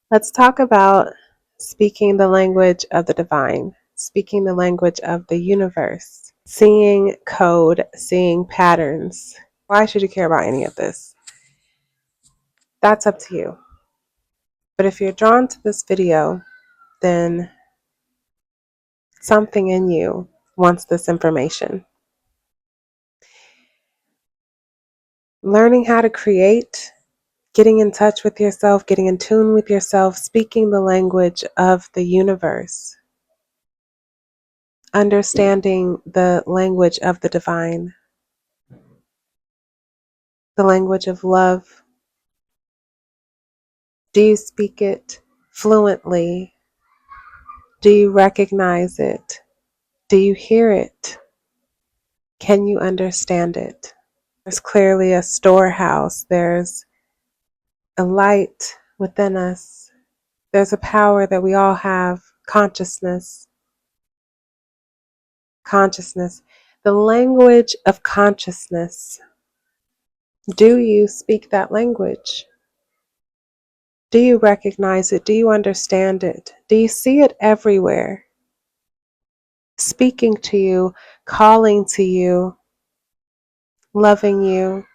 Let's talk about speaking the language of the divine, speaking the language of the universe, seeing code, seeing patterns. Why should you care about any of this? That's up to you. But if you're drawn to this video, then something in you wants this information. Learning how to create, getting in touch with yourself, getting in tune with yourself, speaking the language of the universe, understanding the language of the divine, the language of love. Do you speak it fluently? Do you recognize it? Do you hear it? Can you understand it? There's clearly a storehouse. There's a light within us. There's a power that we all have. Consciousness. Consciousness. The language of consciousness. Do you speak that language? Do you recognize it? Do you understand it? Do you see it everywhere? Speaking to you, calling to you, loving you.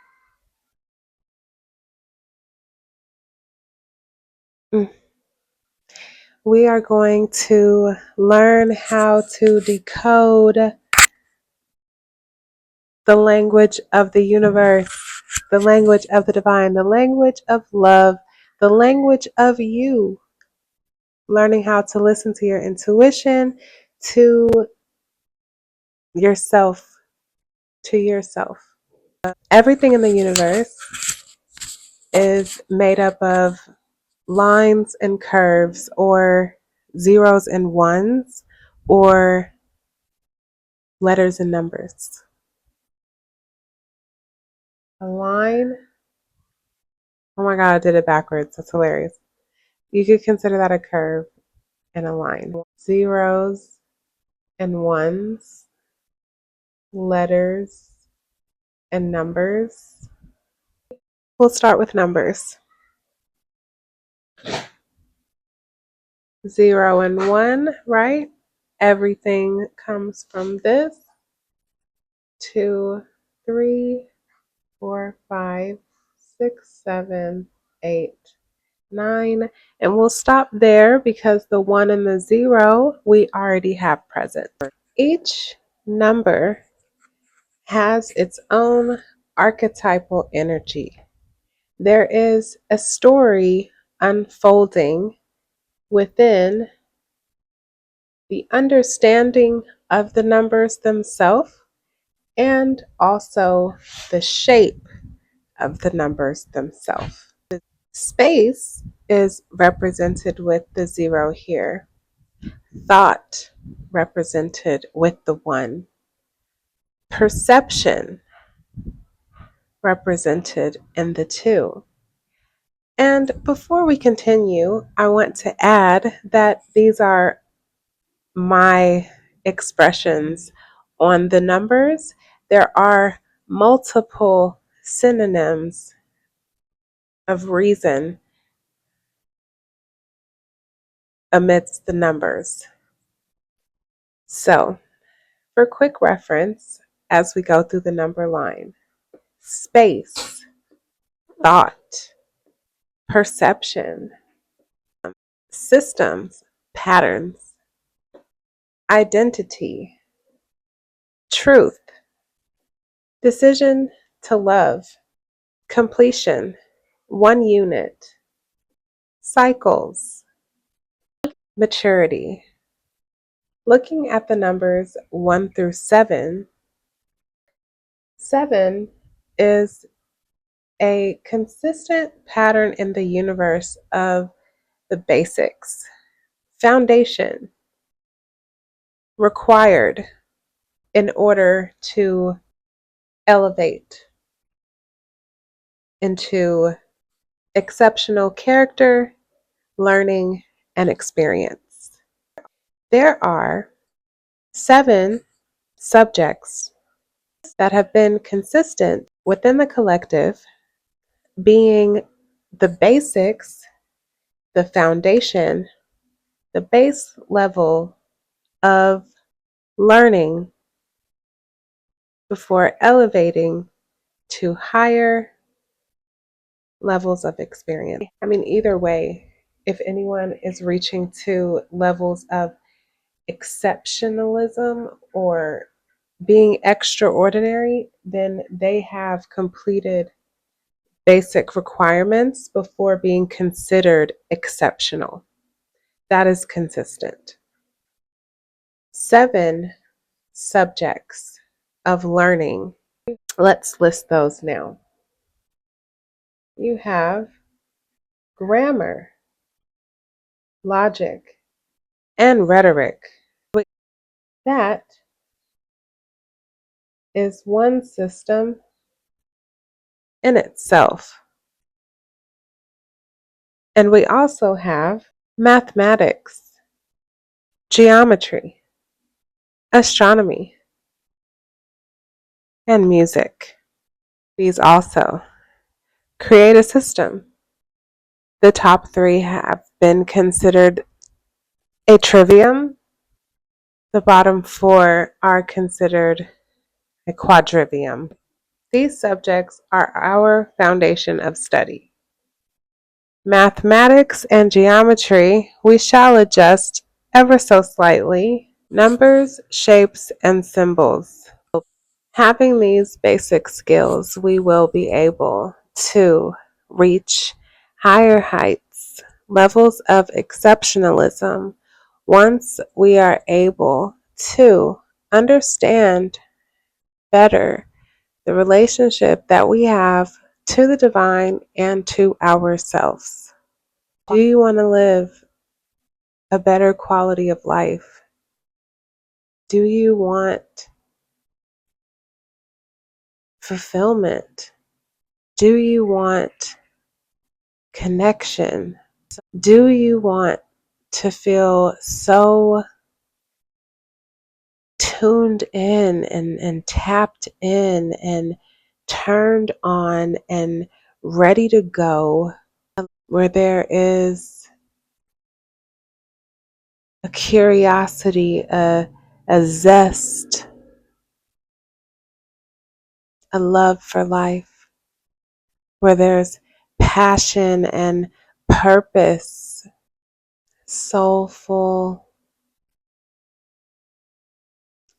We are going to learn how to decode the language of the universe, the language of the divine, the language of love, the language of you. Learning how to listen to your intuition, to yourself, to yourself. Everything in the universe is made up of lines and curves, or zeros and ones, or letters and numbers. A line, oh my God, I did it backwards. That's hilarious. You could consider that a curve and a line. Zeros and ones, letters and numbers. We'll start with numbers. 0 and 1, right? Everything comes from this. 2, 3, 4, 5, 6, 7, 8, 9. And we'll stop there because the 1 and the 0 we already have present. Each number has its own archetypal energy. There is a story unfolding within the understanding of the numbers themselves, and also the shape of the numbers themselves. Space is represented with the 0 here. Thought represented with the 1. Perception represented in the 2. And before we continue, I want to add that these are my expressions on the numbers. There are multiple synonyms of reason amidst the numbers. So, for quick reference, as we go through the number line: space, thought, perception, systems, patterns, identity, truth, decision to love, completion, 1 unit, cycles, maturity. Looking at the numbers 1 through 7, 7 is a consistent pattern in the universe of the basics, foundation, required in order to elevate into exceptional character, learning, and experience. There are 7 subjects that have been consistent within the collective, being the basics the foundation, the base level of learning before elevating to higher levels of experience. I mean, either way, if anyone is reaching to levels of exceptionalism or being extraordinary, then they have completed basic requirements before being considered exceptional. That is consistent. 7 subjects of learning. Let's list those now. You have grammar, logic, and rhetoric. That is one system in itself. And we also have mathematics, geometry, astronomy, and music. These also create a system. The top 3 have been considered a trivium. The bottom 4 are considered a quadrivium. These subjects are our foundation of study. Mathematics and geometry we shall adjust ever so slightly. Numbers, shapes, and symbols. Having these basic skills, we will be able to reach higher heights, levels of exceptionalism, once we are able to understand better the relationship that we have to the divine and to ourselves. Do you want to live a better quality of life? Do you want fulfillment? Do you want connection? Do you want to feel so tuned in and tapped in and turned on and ready to go, where there is a curiosity, a zest, a love for life, where there's passion and purpose, soulful,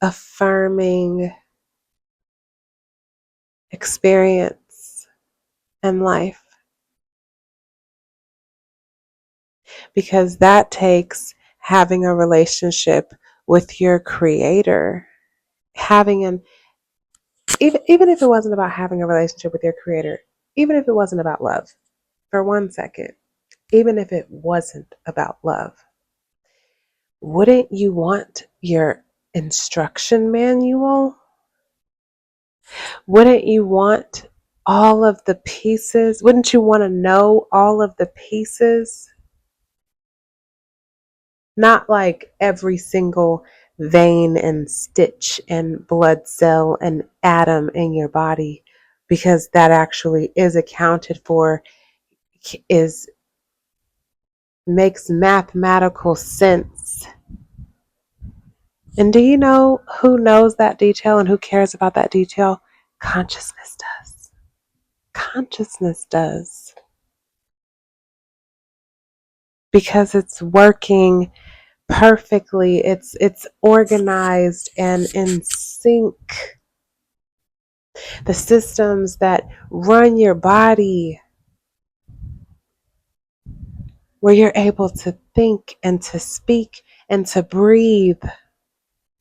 affirming experience in life? Because that takes having a relationship with your creator, having an even if it wasn't about having a relationship with your creator, even if it wasn't about love, for 1 second, even if it wasn't about love, wouldn't you want your instruction manual? Wouldn't you want all of the pieces? Wouldn't you want to know all of the pieces? Not like every single vein and stitch and blood cell and atom in your body, because that actually is accounted for, is makes mathematical sense. And do you know who knows that detail and who cares about that detail? Consciousness does. Consciousness does. Because it's working perfectly. It's organized and in sync. The systems that run your body, where you're able to think and to speak and to breathe,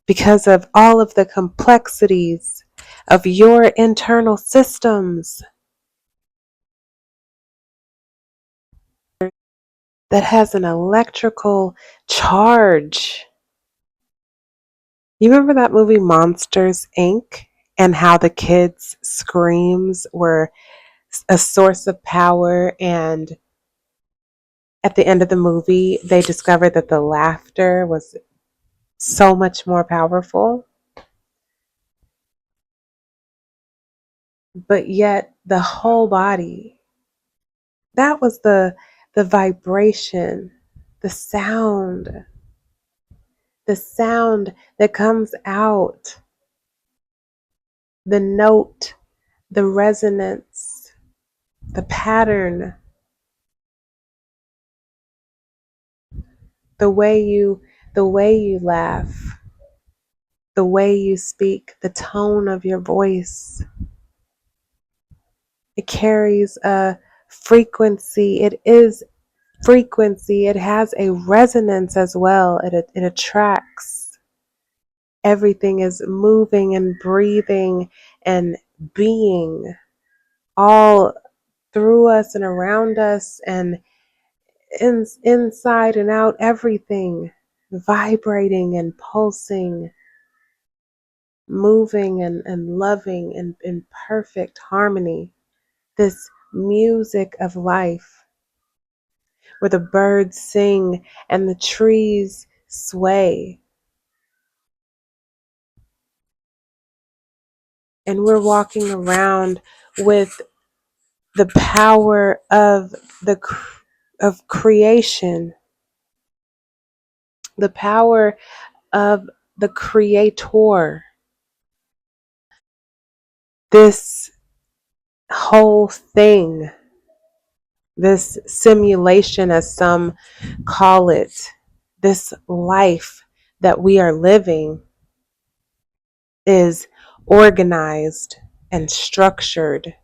because of all of the complexities of your internal systems, that has an electrical charge. You remember that movie Monsters, Inc., and how the kids' screams were a source of power, and at the end of the movie they discovered that the laughter was so much more powerful? But yet the whole body, that was the the vibration, the sound, the sound that comes out, the note, the resonance, the pattern, the way you laugh, the way you speak, the tone of your voice. It carries a frequency. It is frequency. It has a resonance as well. It attracts. Everything is moving and breathing and being all through us and around us and inside and out, everything vibrating and pulsing, moving and loving and in perfect harmony. This music of life where the birds sing and the trees sway. And we're walking around with the power of of creation, the power of the creator. This whole thing, this simulation, as some call it, this life that we are living is organized and structured.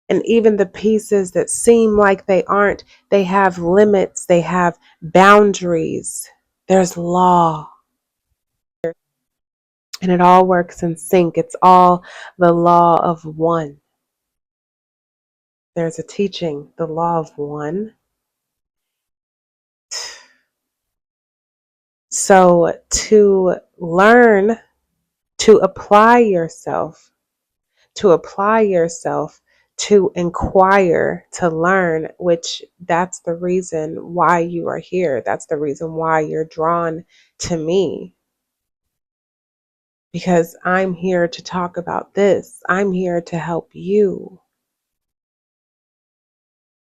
And even the pieces that seem like they aren't, they have limits, they have boundaries. There's law. And it all works in sync. It's all the law of one. There's a teaching, the law of one. So to learn, to apply yourself, to inquire, to learn, which that's the reason why you are here. That's the reason why you're drawn to me. Because I'm here to talk about this. I'm here to help you.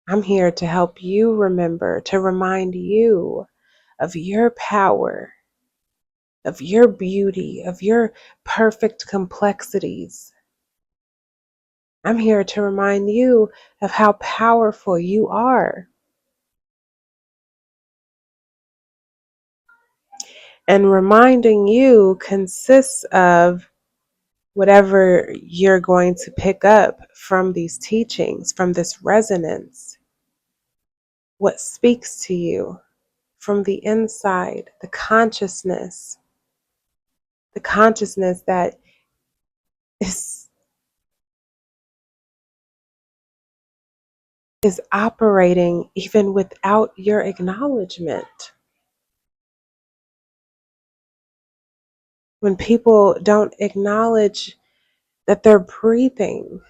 I'm here to help you remember, to remind you of your power, of your beauty, of your perfect complexities. I'm here to remind you of how powerful you are. And reminding you consists of whatever you're going to pick up from these teachings, from this resonance. What speaks to you from the inside, the consciousness that is operating even without your acknowledgement. When people don't acknowledge that they're breathing,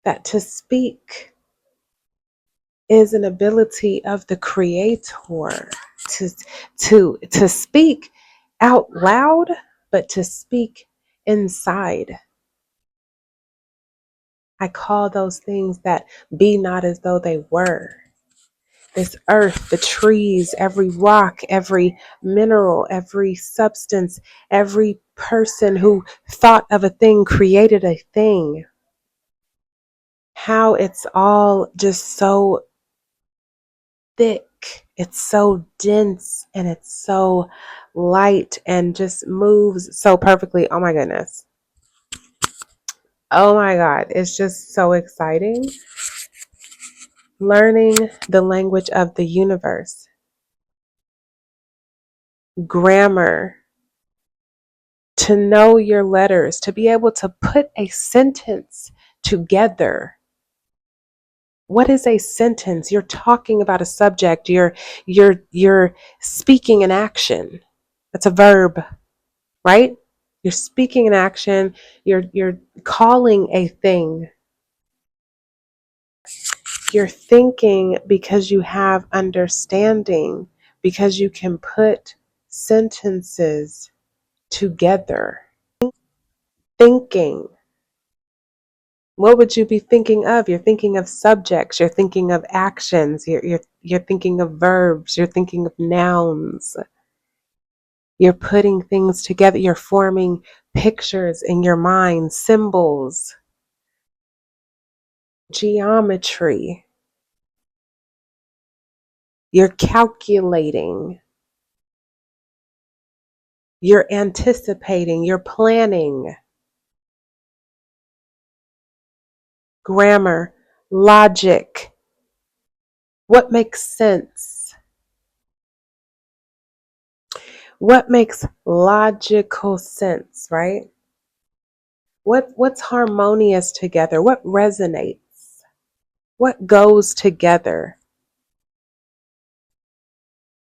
that to speak is an ability of the creator, to speak out loud, but to speak inside. I call those things that be not as though they were. This earth, the trees, every rock, every mineral, every substance, every person who thought of a thing created a thing. How it's all just so thick, it's so dense, and it's so light and just moves so perfectly. Oh my goodness. Oh my God. It's just so exciting. Learning the language of the universe, grammar, to know your letters, to be able to put a sentence together. What is a sentence? You're talking about a subject. You're speaking an action. That's a verb, right? You're speaking an action. You're calling a thing. You're thinking because you have understanding, because you can put sentences together. Thinking. What would you be thinking of? You're thinking of subjects, you're thinking of actions, you're thinking of verbs, you're thinking of nouns. You're putting things together, you're forming pictures in your mind, symbols, geometry. You're calculating, you're anticipating, you're planning. Grammar, logic. What makes sense? What makes logical sense, right? What's harmonious together? What resonates? What goes together?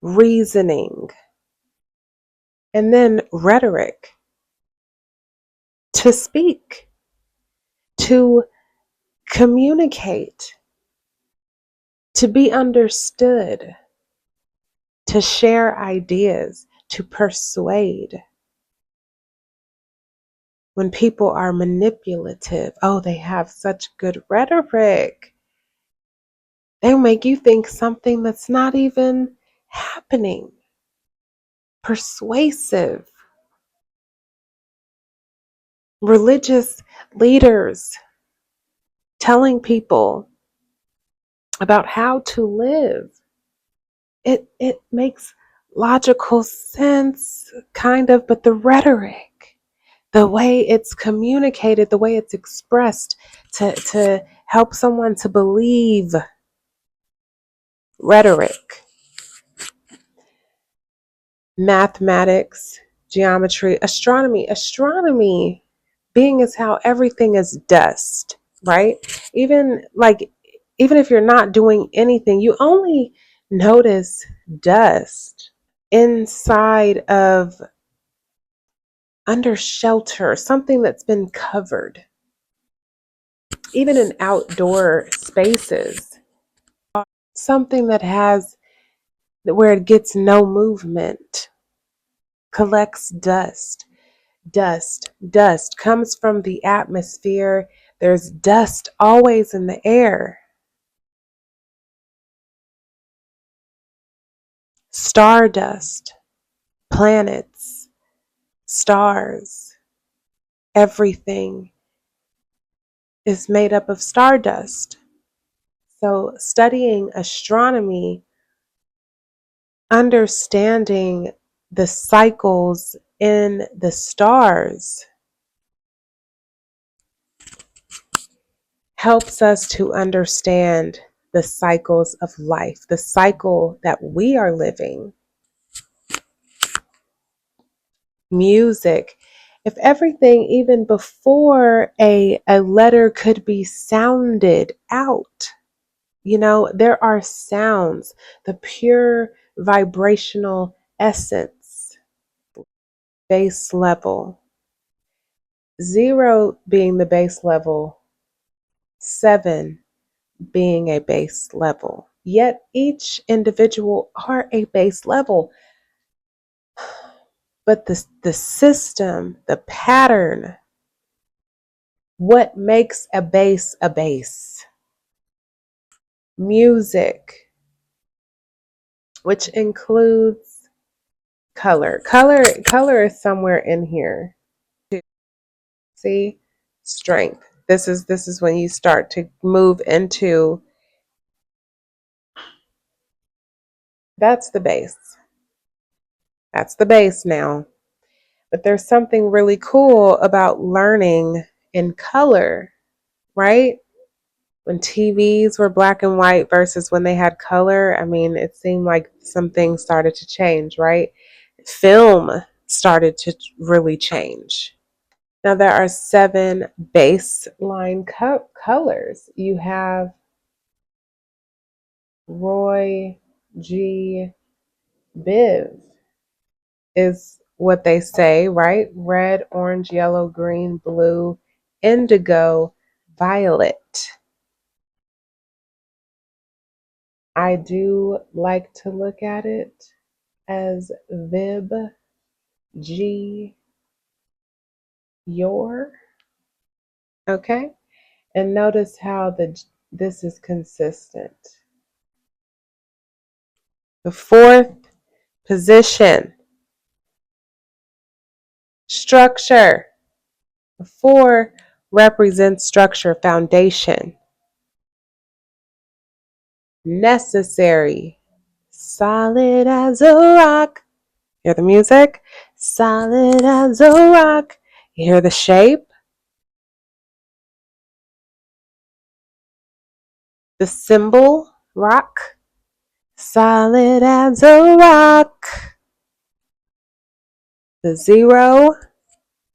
Reasoning. And then rhetoric. To speak, to communicate, to be understood, to share ideas, to persuade. When people are manipulative, oh, they have such good rhetoric. They make you think something that's not even happening. Persuasive. Religious leaders telling people about how to live. It makes logical sense, kind of, but the rhetoric, the way it's communicated, the way it's expressed to help someone to believe. Rhetoric. Mathematics, geometry, astronomy. Astronomy being as how everything is dust, right? Even if you're not doing anything, you only notice dust inside of under shelter, something that's been covered. Even in outdoor spaces, something that has where it gets no movement, collects dust. Dust comes from the atmosphere. There's dust always in the air. Stardust, planets, stars, everything is made up of stardust. So, studying astronomy, understanding the cycles in the stars, helps us to understand the cycles of life, the cycle that we are living. Music. If everything, even before a letter could be sounded out, there are sounds, the pure vibrational essence, base level. 0 being the base level, 7 being a base level. Yet each individual are a base level. But the system, the pattern, what makes a base a base? Music, which includes color. Color is somewhere in here. See? Strength. This is when you start to move into, that's the base. That's the base now. But there's something really cool about learning in color, right? When TVs were black and white versus when they had color, I mean, it seemed like some things started to change, right? Film started to really change. Now, there are 7 baseline colors. You have Roy G. Biv, is what they say, right? Red, orange, yellow, green, blue, indigo, violet. I do like to look at it as Vib G. Your. Okay. And notice how this is consistent. The fourth position, structure. The 4 represents structure, foundation, necessary, solid as a rock. Hear the music? Solid as a rock. You hear the shape? The symbol, rock. Solid as a rock. The 0,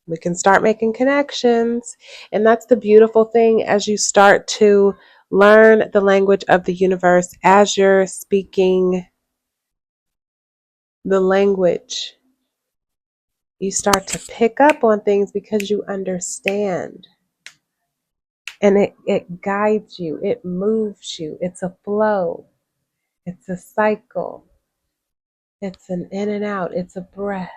we can start making connections. And that's the beautiful thing as you start to learn the language of the universe, as you're speaking the language. You start to pick up on things because you understand. And it guides you, it moves you. It's a flow, it's a cycle, it's an in and out, it's a breath,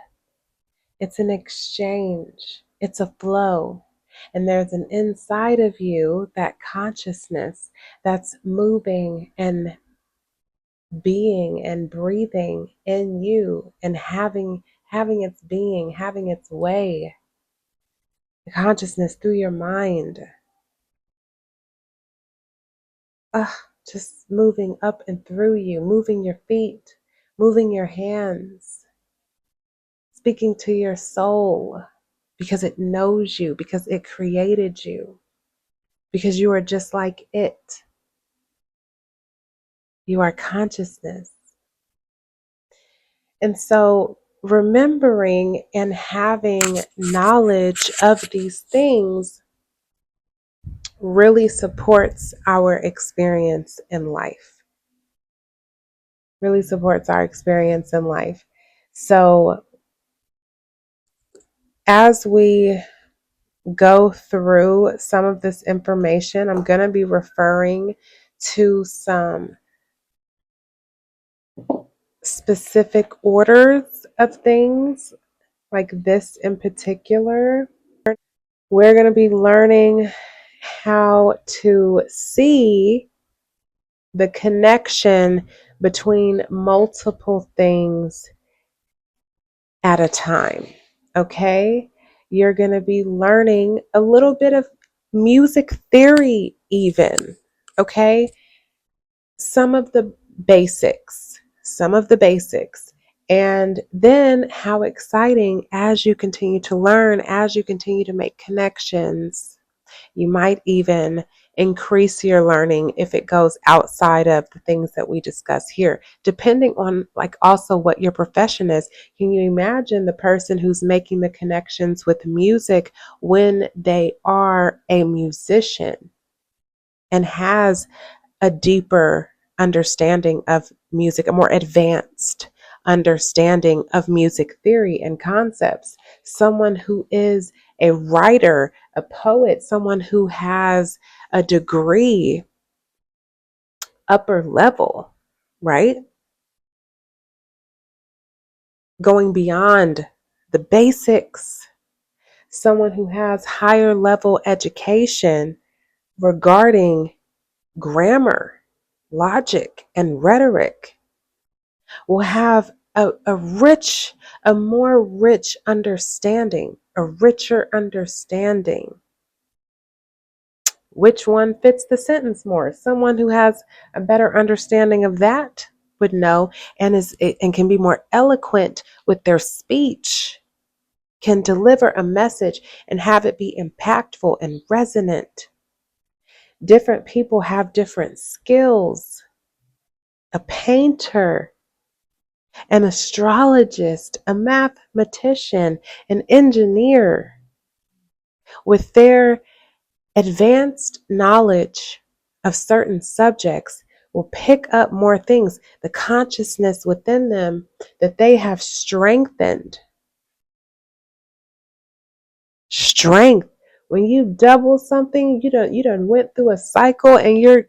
it's an exchange, it's a flow. And there's an inside of you, that consciousness that's moving and being and breathing in you and having its being, having its way. The consciousness through your mind. Just moving up and through you, moving your feet, moving your hands, speaking to your soul because it knows you, because it created you, because you are just like it. You are consciousness. And so remembering and having knowledge of these things really supports our experience in life. Really supports our experience in life. So as we go through some of this information, I'm going to be referring to some specific orders of things, like this in particular. We're going to be learning how to see the connection between multiple things at a time. Okay? You're going to be learning a little bit of music theory, even. Okay? Some of the basics. And then how exciting, as you continue to learn, as you continue to make connections, you might even increase your learning if it goes outside of the things that we discuss here, depending on like also what your profession is. Can you imagine the person who's making the connections with music when they are a musician and has a deeper understanding of music, a more advanced understanding of music theory and concepts? Someone who is a writer, a poet, someone who has a degree, upper level, right? Going beyond the basics. Someone who has higher level education regarding grammar, logic, and rhetoric will have a more rich understanding, a richer understanding. Which one fits the sentence more? Someone who has a better understanding of that would know, and can be more eloquent with their speech, can deliver a message and have it be impactful and resonant. Different people have different skills. A painter, an astrologist, a mathematician, an engineer, with their advanced knowledge of certain subjects, will pick up more things, the consciousness within them that they have strengthened. Strength. When you double something, you done went through a cycle and you're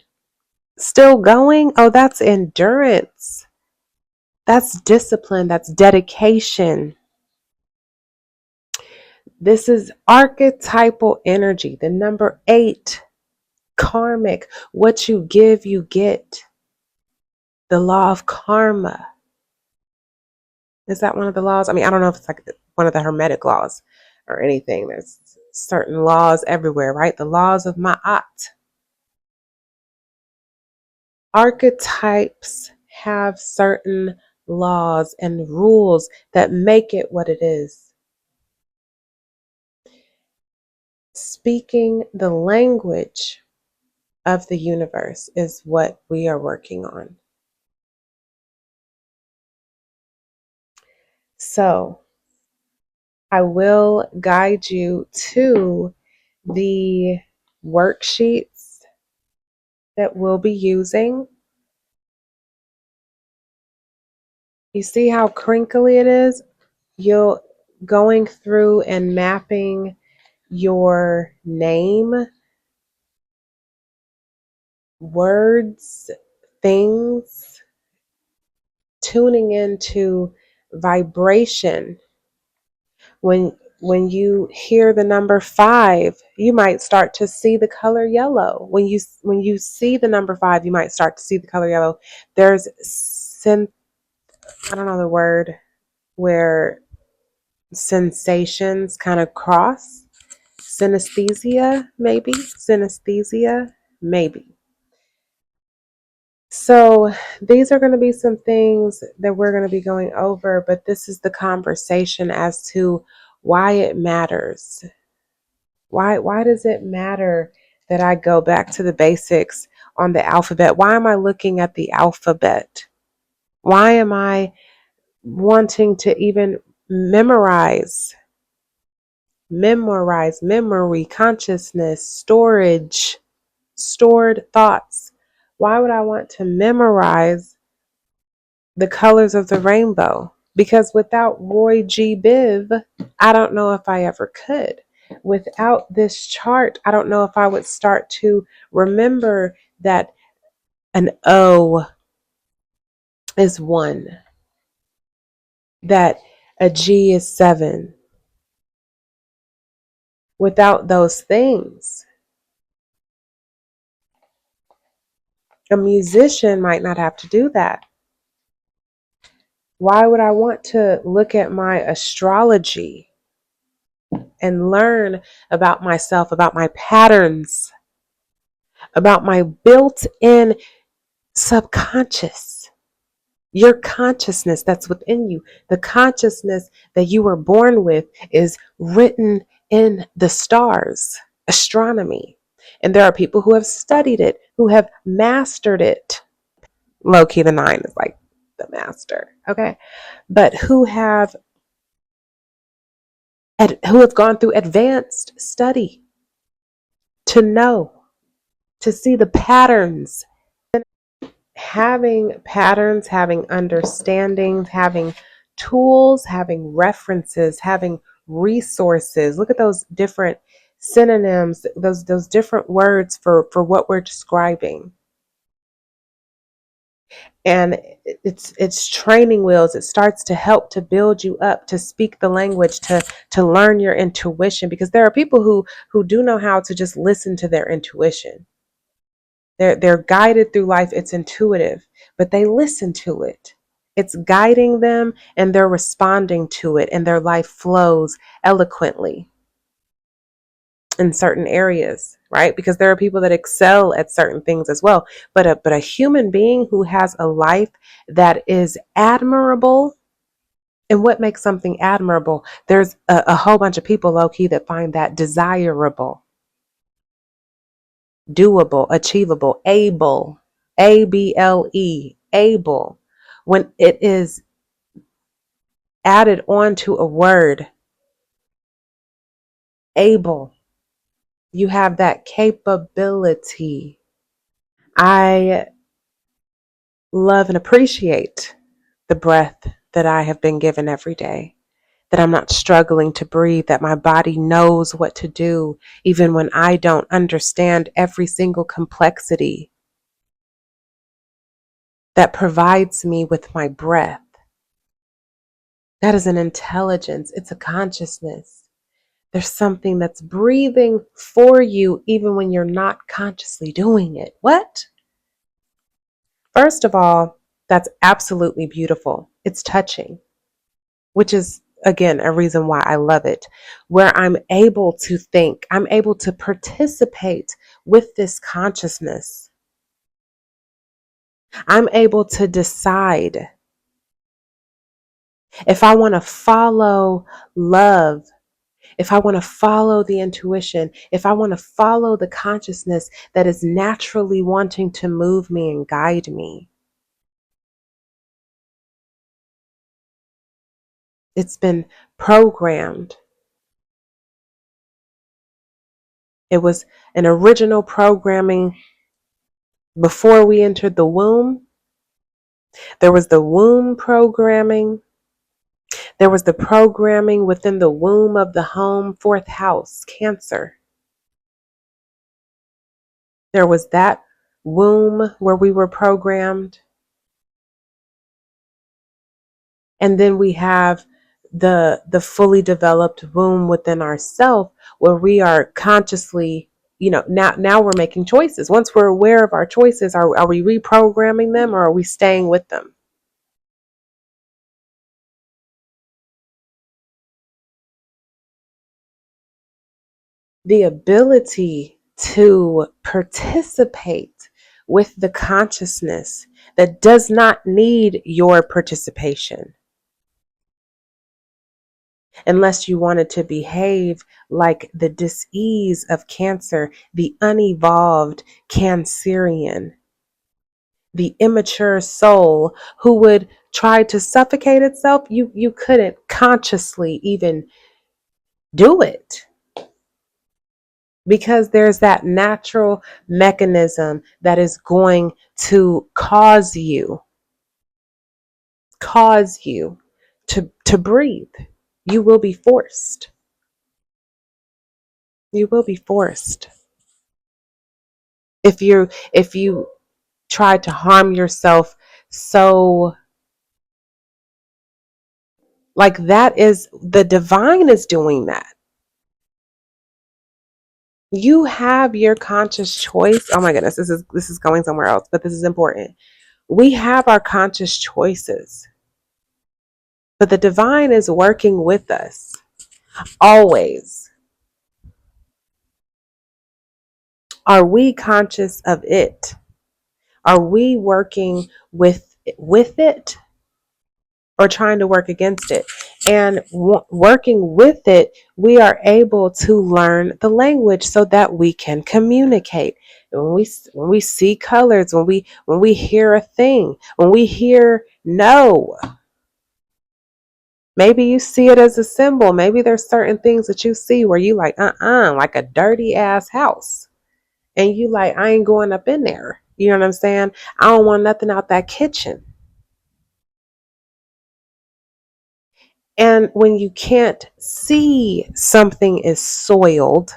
still going. Oh, that's endurance. That's discipline. That's dedication. This is archetypal energy, the number 8. Karmic. What you give, you get. The law of karma. Is that one of the laws? I mean, I don't know if it's like one of the hermetic laws or anything. There's certain laws everywhere, right? The laws of Ma'at. Archetypes have certain laws and rules that make it what it is. Speaking the language of the universe is what we are working on. So I will guide you to the worksheets that we'll be using. You see how crinkly it is? You'll going through and mapping your name, words, things, tuning into vibration. When you hear the number 5, you might start to see the color yellow. When you see the number 5, you might start to see the color yellow. There's I don't know the word, where sensations kind of cross. Synesthesia, maybe. Synesthesia, maybe. So these are going to be some things that we're going to be going over, but this is the conversation as to why it matters. Why does it matter that I go back to the basics on the alphabet? Why am I looking at the alphabet? Why am I wanting to even memorize, memory, consciousness, storage, stored thoughts? Why would I want to memorize the colors of the rainbow? Because without Roy G. Biv, I don't know if I ever could. Without this chart, I don't know if I would start to remember that an O is 1, that a G is 7. Without those things, a musician might not have to do that. Why would I want to look at my astrology and learn about myself, about my patterns, about my built-in subconscious, your consciousness that's within you? The consciousness that you were born with is written in the stars, astronomy. And there are people who have studied it, who have mastered it. Low key, the 9 is like the master, okay? But who have gone through advanced study to know, to see the patterns. Having patterns, having understandings, having tools, having references, having resources. Look at those different synonyms, those different words for what we're describing. And it's training wheels. It starts to help to build you up, to speak the language, to learn your intuition, because there are people who do know how to just listen to their intuition. They're guided through life. It's intuitive, but they listen to it. It's guiding them and they're responding to it, and their life flows eloquently in certain areas, right? Because there are people that excel at certain things as well. But a human being who has a life that is admirable. And what makes something admirable? There's a whole bunch of people, low key, that find that desirable, doable, achievable, able, able, able. When it is added onto a word, able, you have that capability. I love and appreciate the breath that I have been given every day, that I'm not struggling to breathe, that my body knows what to do, even when I don't understand every single complexity, that provides me with my breath. That is an intelligence. It's a consciousness There's something that's breathing for you even when you're not consciously doing it. What? First of all, that's absolutely beautiful. It's touching, which is, again, a reason why I love it, where I'm able to think, I'm able to participate with this consciousness. I'm able to decide if I want to follow love, if I want to follow the intuition, if I want to follow the consciousness that is naturally wanting to move me and guide me. It's been programmed. It was an original programming before we entered the womb. There was the womb programming. There was the programming within the womb of the home, fourth house, Cancer. There was that womb where we were programmed. And then we have the fully developed womb within ourself where we are consciously, now we're making choices. Once we're aware of our choices, are we reprogramming them or are we staying with them? The ability to participate with the consciousness that does not need your participation, unless you wanted to behave like the dis-ease of Cancer, the unevolved Cancerian, the immature soul who would try to suffocate itself. You couldn't consciously even do it, because there's that natural mechanism that is going to cause you to breathe. You will be forced. You will be forced. If you try to harm yourself, so like that is the divine is doing that. You have your conscious choice. Oh my goodness, this is going somewhere else, but this is important. We have our conscious choices, but the divine is working with us always. Are we conscious of it? Are we working with it or trying to work against it? And working with it, we are able to learn the language so that we can communicate. When we see colors, when we hear a thing, when we hear no, maybe you see it as a symbol. Maybe there's certain things that you see where you like, like a dirty ass house. And you like, I ain't going up in there. You know what I'm saying? I don't want nothing out that kitchen. And when you can't see something is soiled,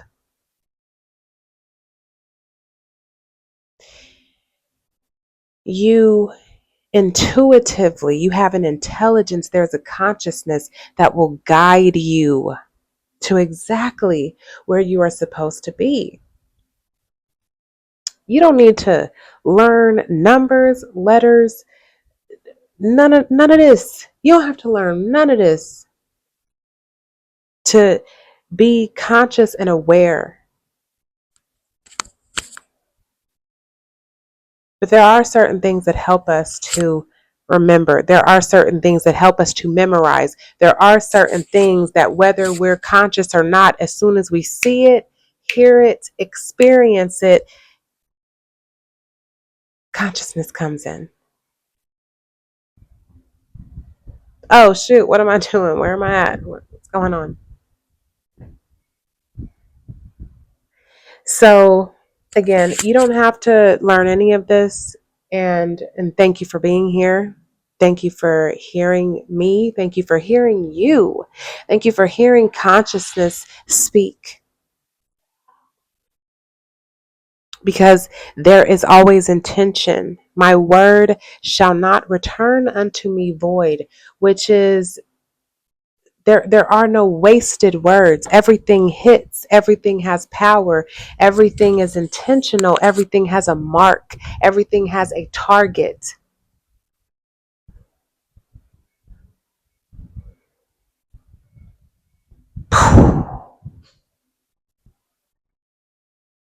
you intuitively, you have an intelligence, there's a consciousness that will guide you to exactly where you are supposed to be. You don't need to learn numbers, letters, none of this. You don't have to learn none of this to be conscious and aware. But there are certain things that help us to remember. There are certain things that help us to memorize. There are certain things that, whether we're conscious or not, as soon as we see it, hear it, experience it, consciousness comes in. Oh, shoot, what am I doing? Where am I at? What's going on? So, again, you don't have to learn any of this. And thank you for being here. Thank you for hearing me. Thank you for hearing you. Thank you for hearing consciousness speak. Because there is always intention. My word shall not return unto me void, which is, There are no wasted words. Everything hits. Everything has power. Everything is intentional. Everything has a mark. Everything has a target.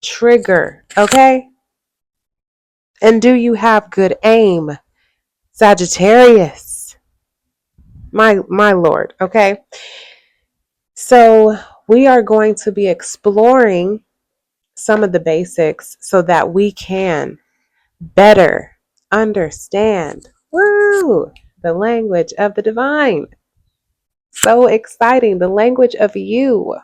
Trigger, okay? And do you have good aim? Sagittarius. My lord, okay? So, we are going to be exploring some of the basics so that we can better understand, woo, the language of the divine. So exciting, the language of you.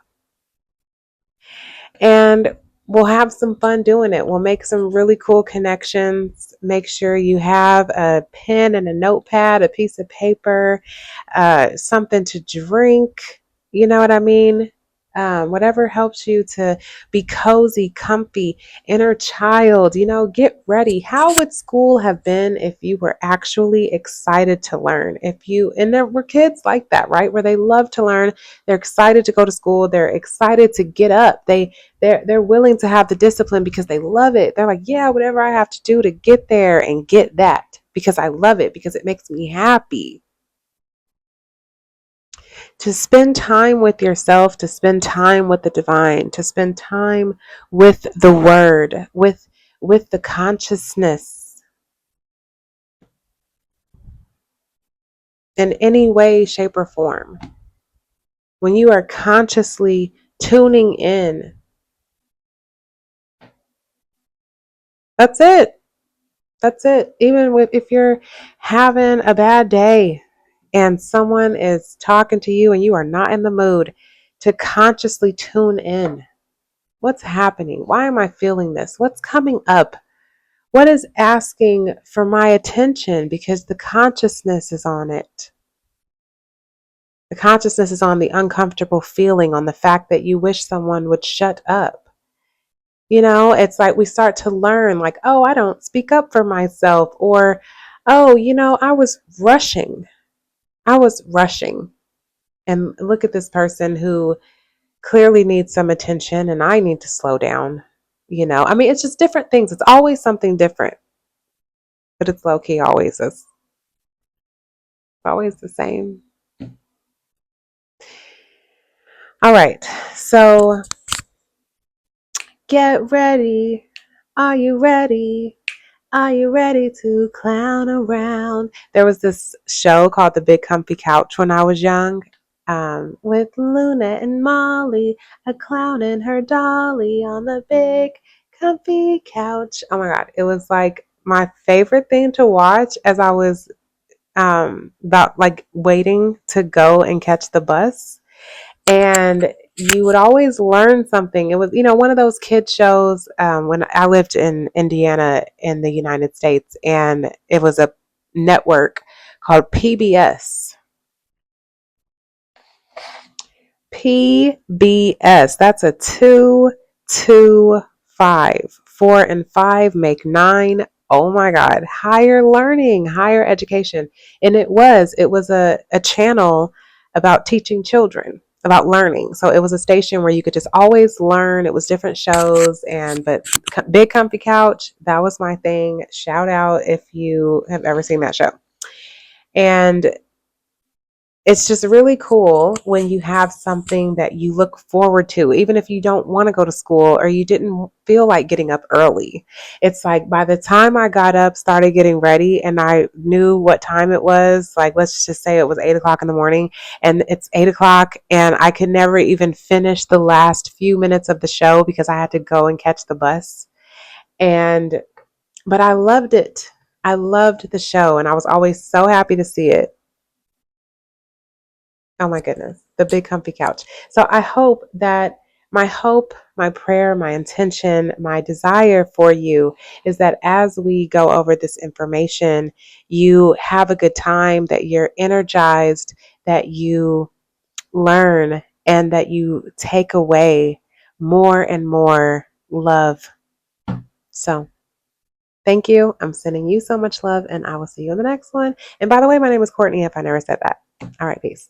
And we'll have some fun doing it. We'll make some really cool connections. Make sure you have a pen and a notepad, a piece of paper, something to drink. You know what I mean? Whatever helps you to be cozy, comfy, inner child, get ready. How would school have been if you were actually excited to learn? And there were kids like that, right? Where they love to learn. They're excited to go to school. They're excited to get up. They're willing to have the discipline because they love it. They're like, yeah, whatever I have to do to get there and get that because I love it, because it makes me happy. To spend time with yourself, to spend time with the divine, to spend time with the word, with the consciousness in any way, shape, or form. When you are consciously tuning in, that's it. That's it. Even if you're having a bad day and someone is talking to you and you are not in the mood, to consciously tune in. What's happening? Why am I feeling this? What's coming up? What is asking for my attention? Because the consciousness is on it. The consciousness is on the uncomfortable feeling, on the fact that you wish someone would shut up. It's like we start to learn, like, oh, I don't speak up for myself, or, oh, I was rushing. I was rushing. And look at this person who clearly needs some attention, and I need to slow down. It's just different things. It's always something different, but it's low key always is. Always the same. All right. So get ready. Are you ready? Are you ready to clown around? There was this show called The Big Comfy Couch when I was young, with Luna and Molly, a clown and her dolly on the big comfy couch. Oh my God. It was like my favorite thing to watch as I was about like waiting to go and catch the bus. And you would always learn something. It was, one of those kid shows when I lived in Indiana in the United States, and it was a network called PBS. PBS. That's a 2, 2, 5. 4 and 5 make 9. Oh my God. Higher learning, higher education. And it was a channel about teaching children, about learning. So it was a station where you could just always learn. It was different shows, but Big Comfy Couch, that was my thing. Shout out if you have ever seen that show. And it's just really cool when you have something that you look forward to, even if you don't want to go to school or you didn't feel like getting up early. It's like by the time I got up, started getting ready, and I knew what time it was, like let's just say it was 8 o'clock in the morning, and it's 8 o'clock, and I could never even finish the last few minutes of the show because I had to go and catch the bus. But I loved it. I loved the show, and I was always so happy to see it. Oh my goodness, the big comfy couch. So I hope that my hope, my prayer, my intention, my desire for you is that as we go over this information, you have a good time, that you're energized, that you learn, and that you take away more and more love. So thank you. I'm sending you so much love, and I will see you in the next one. And by the way, my name is Courtney, if I never said that. All right, peace.